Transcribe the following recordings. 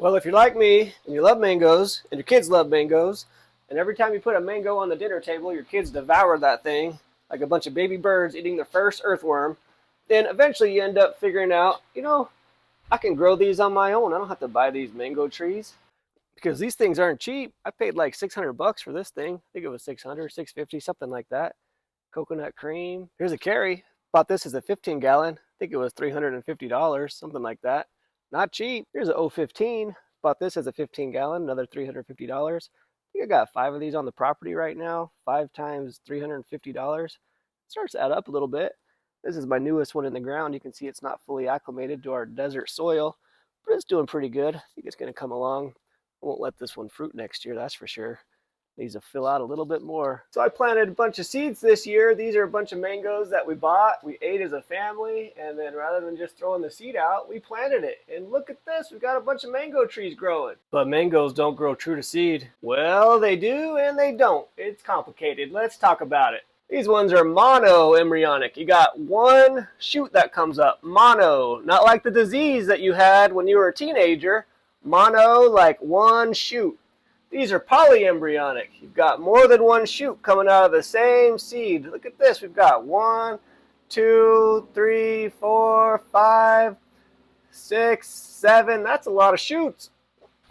Well, if you're like me and you love mangoes and your kids love mangoes, and every time you put a mango on the dinner table, your kids devour that thing like a bunch of baby birds eating their first earthworm, then eventually you end up figuring out, I can grow these on my own. I don't have to buy these mango trees because these things aren't cheap. I paid like $600 for this thing. I think it was 600, 650, something like that. Coconut cream. Here's a carry. Bought this as a 15-gallon. I think it was $350, something like that. Not cheap. Here's an 015. Bought this as a 15-gallon, another $350. I think I got 5 of these on the property right now. 5 times $350. Starts to add up a little bit. This is my newest one in the ground. You can see it's not fully acclimated to our desert soil, but it's doing pretty good. I think it's going to come along. I won't let this one fruit next year, that's for sure. Needs to fill out a little bit more. So I planted a bunch of seeds this year. These are a bunch of mangoes that we bought. We ate as a family, and then rather than just throwing the seed out, we planted it. And look at this, we've got a bunch of mango trees growing. But mangoes don't grow true to seed. Well, they do and they don't. It's complicated. Let's talk about it. These ones are monoembryonic. You got one shoot that comes up. Mono, not like the disease that you had when you were a teenager. Mono, like one shoot. These are polyembryonic. You've got more than one shoot coming out of the same seed. Look at this. We've got 1, 2, 3, 4, 5, 6, 7. That's a lot of shoots.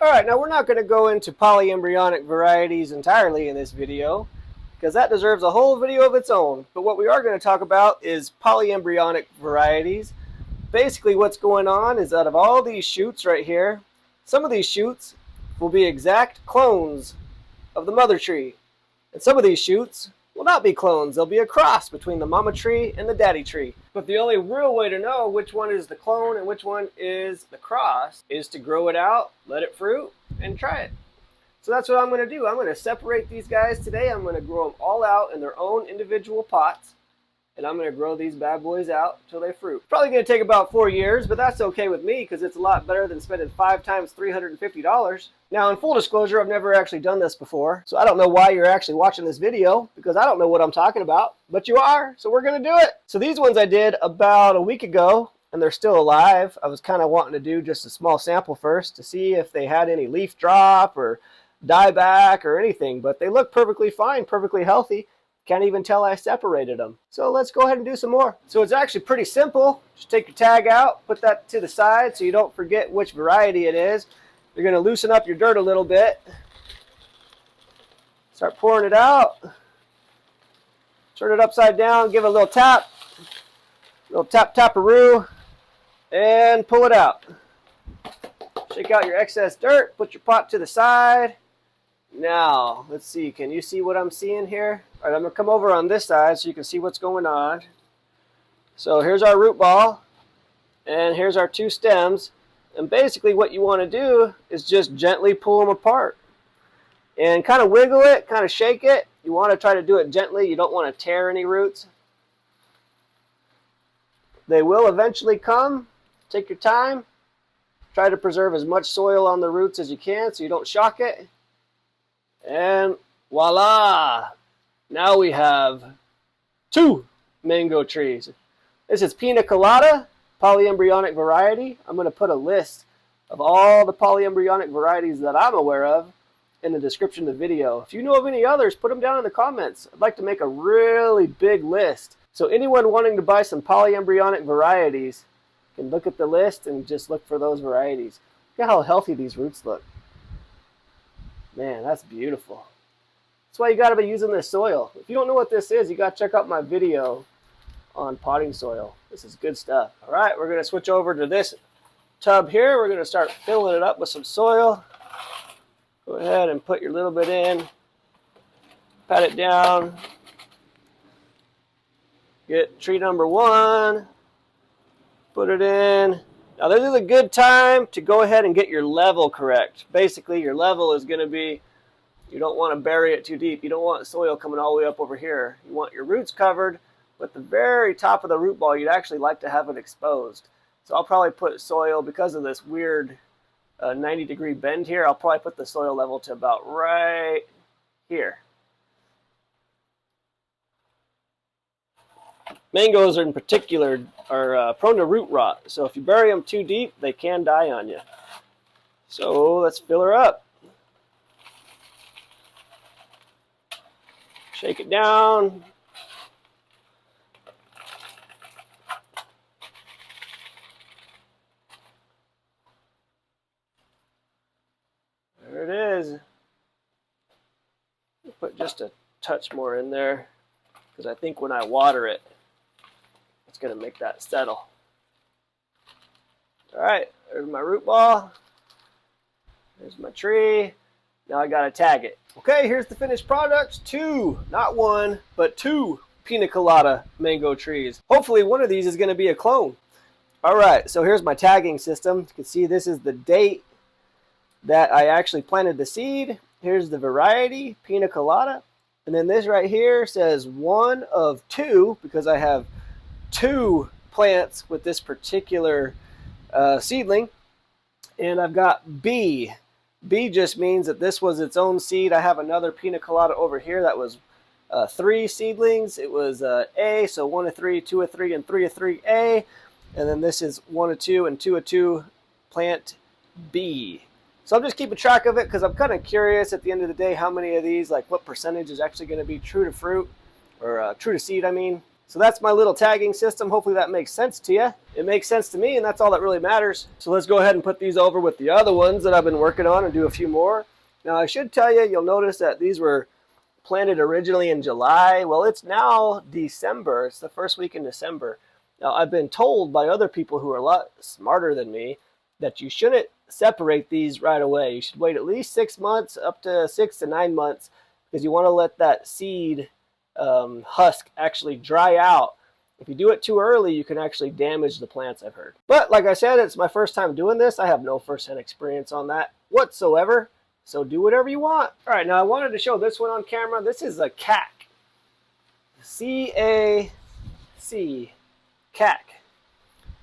All right, now we're not going to go into polyembryonic varieties entirely in this video because that deserves a whole video of its own. But what we are going to talk about is polyembryonic varieties. Basically what's going on is out of all these shoots right here, some of these shoots will be exact clones of the mother tree. And some of these shoots will not be clones. They'll be a cross between the mama tree and the daddy tree. But the only real way to know which one is the clone and which one is the cross is to grow it out, let it fruit, and try it. So that's what I'm going to do. I'm going to separate these guys today. I'm going to grow them all out in their own individual pots. And I'm going to grow these bad boys out till they fruit. Probably going to take about 4 years, but that's okay with me because it's a lot better than spending 5 times $350. Now, in full disclosure, I've never actually done this before, so I don't know why you're actually watching this video because I don't know what I'm talking about, but you are, so we're going to do it. So these ones I did about a week ago, and they're still alive. I was kind of wanting to do just a small sample first to see if they had any leaf drop or dieback or anything, but they look perfectly fine, perfectly healthy. Can't even tell I separated them. So let's go ahead and do some more. So it's actually pretty simple. Just take your tag out, put that to the side so you don't forget which variety it is. You're going to loosen up your dirt a little bit. Start pouring it out. Turn it upside down, give it a little tap. A little tap-taparoo. And pull it out. Shake out your excess dirt, put your pot to the side. Now, let's see, can you see what I'm seeing here? All right, I'm going to come over on this side so you can see what's going on. So here's our root ball, and here's our 2 stems. And basically what you want to do is just gently pull them apart. And kind of wiggle it, kind of shake it. You want to try to do it gently. You don't want to tear any roots. They will eventually come. Take your time. Try to preserve as much soil on the roots as you can so you don't shock it. And voila! Now we have 2 mango trees. This is Pina Colada, polyembryonic variety. I'm going to put a list of all the polyembryonic varieties that I'm aware of in the description of the video. If you know of any others, put them down in the comments. I'd like to make a really big list. So anyone wanting to buy some polyembryonic varieties can look at the list and just look for those varieties. Look at how healthy these roots look. Man, that's beautiful. That's why you got to be using this soil. If you don't know what this is, you got to check out my video on potting soil. This is good stuff. All right, we're going to switch over to this tub here. We're going to start filling it up with some soil. Go ahead and put your little bit in. Pat it down. Get tree number 1. Put it in. Now this is a good time to go ahead and get your level correct. Basically your level is going to be, you don't want to bury it too deep. You don't want soil coming all the way up over here. You want your roots covered, but the very top of the root ball you'd actually like to have it exposed. So I'll probably put soil, because of this weird 90-degree bend here, I'll probably put the soil level to about right here. Mangoes in particular are prone to root rot, so if you bury them too deep, they can die on you. So let's fill her up. Shake it down. There it is. Put just a touch more in there because I think when I water it, it's going to make that settle. All right, there's my root ball. There's my tree. Now I got to tag it. Okay, here's the finished product. 2, not 1, but 2 Pina Colada mango trees. Hopefully one of these is going to be a clone. All right, so here's my tagging system. You can see this is the date that I actually planted the seed. Here's the variety, Pina Colada. And then this right here says 1 of 2 because I have 2 plants with this particular seedling. And I've got B. B just means that this was its own seed. I have another Pina Colada over here that was 3 seedlings. It was A, so 1 of 3, 2 of 3, and 3 of 3A. And then this is 1 of 2 and 2 of 2 plant B. So I'm just keeping track of it because I'm kind of curious at the end of the day how many of these, like what percentage is actually going to be true to fruit or true to seed, I mean. So that's my little tagging system. Hopefully that makes sense to you. It makes sense to me, and that's all that really matters. So let's go ahead and put these over with the other ones that I've been working on and do a few more. Now I should tell you, you'll notice that these were planted originally in July. Well, it's now December. It's the first week in December. Now I've been told by other people who are a lot smarter than me that you shouldn't separate these right away. You should wait at least 6 months, up to 6 to 9 months, because you want to let that seed husk actually dry out. If you do it too early, you can actually damage the plants, I've heard. But like I said, it's my first time doing this. I have no first-hand experience on that whatsoever. So do whatever you want. All right, now I wanted to show this one on camera. This is a cac. C-A-C. Cac.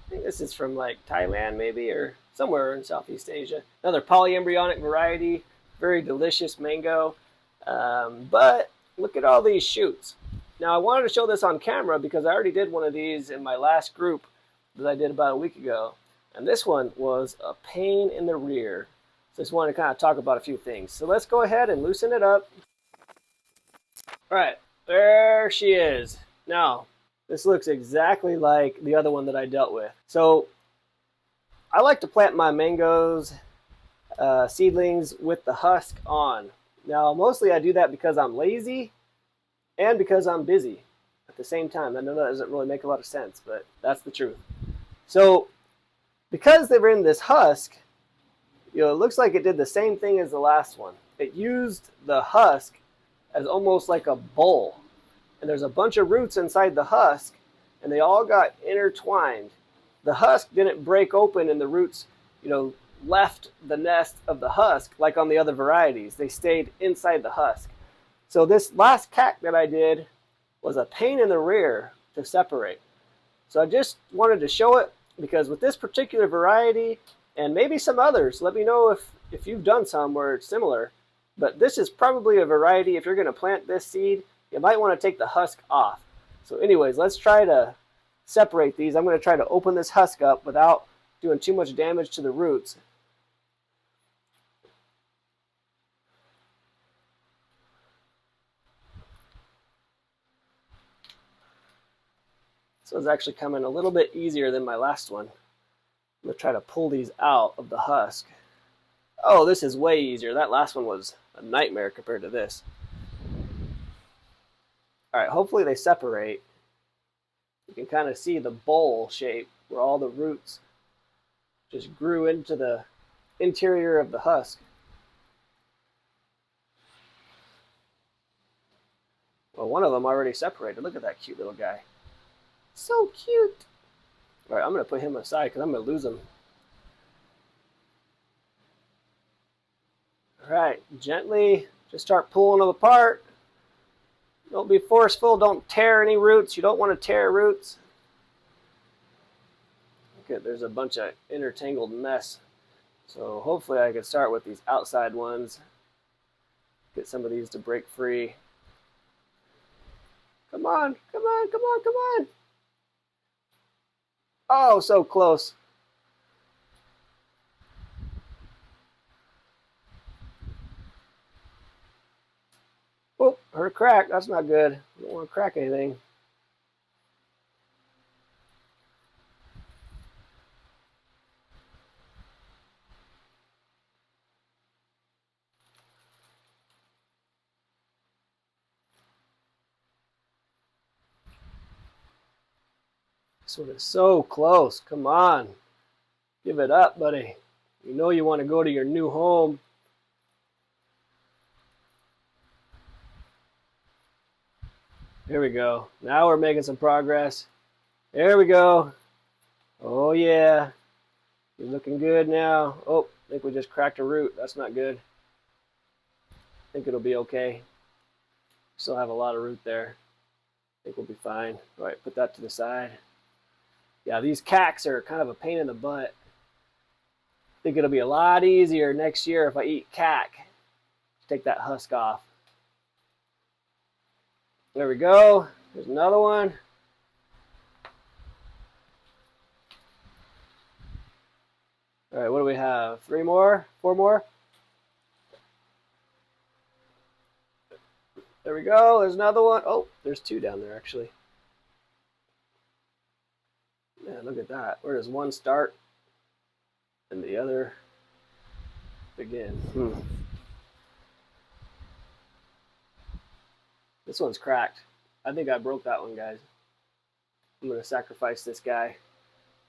I think this is from like Thailand maybe, or somewhere in Southeast Asia. Another polyembryonic variety. Very delicious mango. But look at all these shoots. Now I wanted to show this on camera because I already did one of these in my last group that I did about a week ago. And this one was a pain in the rear. So I just wanted to kind of talk about a few things. So let's go ahead and loosen it up. All right, there she is. Now, this looks exactly like the other one that I dealt with. So I like to plant my mangoes, seedlings with the husk on. Now, mostly I do that because I'm lazy and because I'm busy at the same time. I know that doesn't really make a lot of sense, but that's the truth. So because they were in this husk, it looks like it did the same thing as the last one. It used the husk as almost like a bowl. And there's a bunch of roots inside the husk, and they all got intertwined. The husk didn't break open and the roots, left the nest of the husk like on the other varieties. They stayed inside the husk. So this last cac that I did was a pain in the rear to separate. So I just wanted to show it because with this particular variety, and maybe some others, let me know if you've done some where it's similar, but this is probably a variety, if you're going to plant this seed, you might want to take the husk off. So anyways, let's try to separate these. I'm going to try to open this husk up without doing too much damage to the roots. So it's actually coming a little bit easier than my last one. I'm going to try to pull these out of the husk. Oh, this is way easier. That last one was a nightmare compared to this. All right, hopefully they separate. You can kind of see the bowl shape where all the roots just grew into the interior of the husk. Well, one of them already separated. Look at that cute little guy. So cute. All right, I'm going to put him aside because I'm going to lose him. All right, gently just start pulling them apart. Don't be forceful. Don't tear any roots. You don't want to tear roots. Okay, there's a bunch of intertangled mess. So hopefully I can start with these outside ones. Get some of these to break free. Come on, come on, come on, come on. Oh, so close. Heard a crack. That's not good. You don't want to crack anything. This one is so close. Come on. Give it up, buddy. You know you want to go to your new home. Here we go. Now we're making some progress. There we go. Oh, yeah. You're looking good now. Oh, I think we just cracked a root. That's not good. I think it'll be okay. Still have a lot of root there. I think we'll be fine. All right, put that to the side. Yeah, these cacks are kind of a pain in the butt. I think it'll be a lot easier next year if I eat cack. Take that husk off. There we go. There's another one. All right, what do we have? 3 more? 4 more? There we go. There's another one. Oh, there's 2 down there, actually. Yeah, look at that. Where does one start and the other begin? This one's cracked. I think I broke that one, guys. I'm going to sacrifice this guy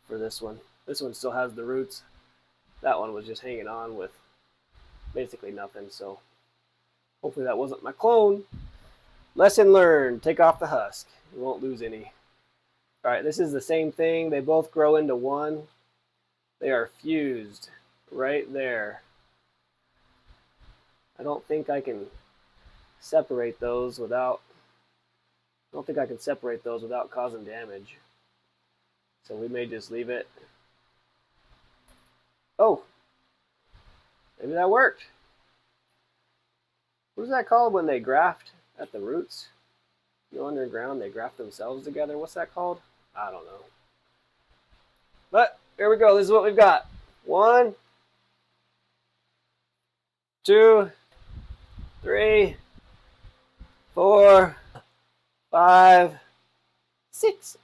for this one. This one still has the roots. That one was just hanging on with basically nothing, so hopefully that wasn't my clone. Lesson learned. Take off the husk. You won't lose any. All right, this is the same thing. They both grow into one. They are fused right there. I don't think I can separate those without causing damage. So we may just leave it. Oh, maybe that worked. What is that called when they graft at the roots? You know, underground, they graft themselves together. What's that called? I don't know. But here we go. This is what we've got. 1, 2, 3, 4, 5, 6.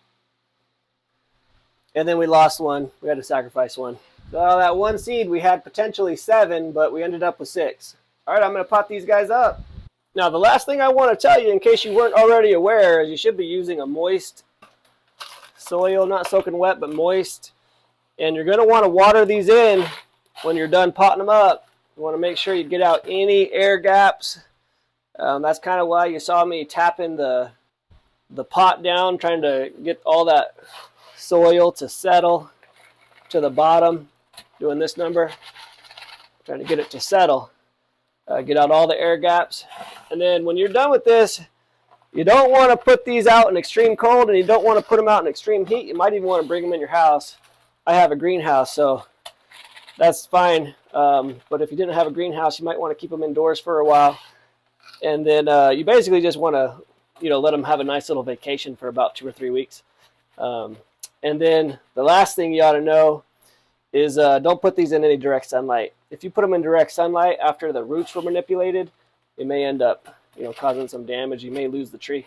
And then we lost one. We had to sacrifice one. So that one seed, we had potentially 7, but we ended up with 6. All right, I'm going to pot these guys up. Now, the last thing I want to tell you, in case you weren't already aware, is you should be using a moist soil, not soaking wet, but moist. And you're going to want to water these in when you're done potting them up. You want to make sure you get out any air gaps. That's kind of why you saw me tapping the pot down, trying to get all that soil to settle to the bottom. Doing this number, trying to get it to settle. Get out all the air gaps. And then when you're done with this, you don't want to put these out in extreme cold, and you don't want to put them out in extreme heat. You might even want to bring them in your house. I have a greenhouse, so that's fine. But if you didn't have a greenhouse, you might want to keep them indoors for a while. And then you basically just want to, let them have a nice little vacation for about 2 or 3 weeks. And then the last thing you ought to know is don't put these in any direct sunlight. If you put them in direct sunlight after the roots were manipulated, it may end up causing some damage. You may lose the tree.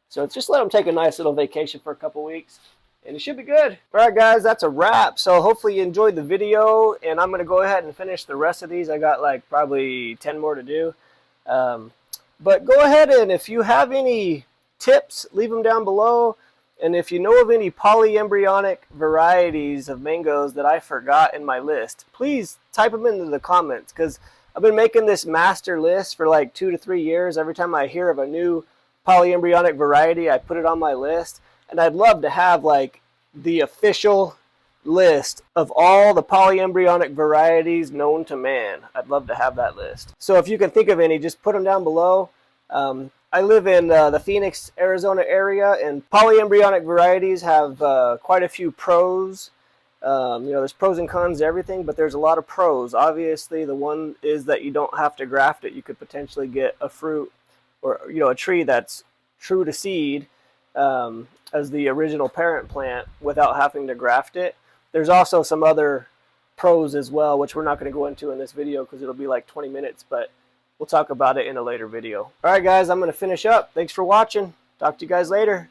So just let them take a nice little vacation for a couple weeks, and it should be good. All right, guys, that's a wrap. So hopefully you enjoyed the video, and I'm going to go ahead and finish the rest of these. I got like probably 10 more to do. But go ahead, and if you have any tips, leave them down below. And if you know of any polyembryonic varieties of mangoes that I forgot in my list, please type them into the comments, because I've been making this master list for like 2 to 3 years. Every time I hear of a new polyembryonic variety, I put it on my list. And I'd love to have like the official list of all the polyembryonic varieties known to man. I'd love to have that list. So if you can think of any, just put them down below. I live in the Phoenix, Arizona area, and polyembryonic varieties have quite a few pros. There's pros and cons to everything, but there's a lot of pros. Obviously, the one is that you don't have to graft it. You could potentially get a fruit or a tree that's true to seed as the original parent plant without having to graft it. There's also some other pros as well, which we're not going to go into in this video because it'll be like 20 minutes, but we'll talk about it in a later video. Alright guys, I'm going to finish up. Thanks for watching. Talk to you guys later.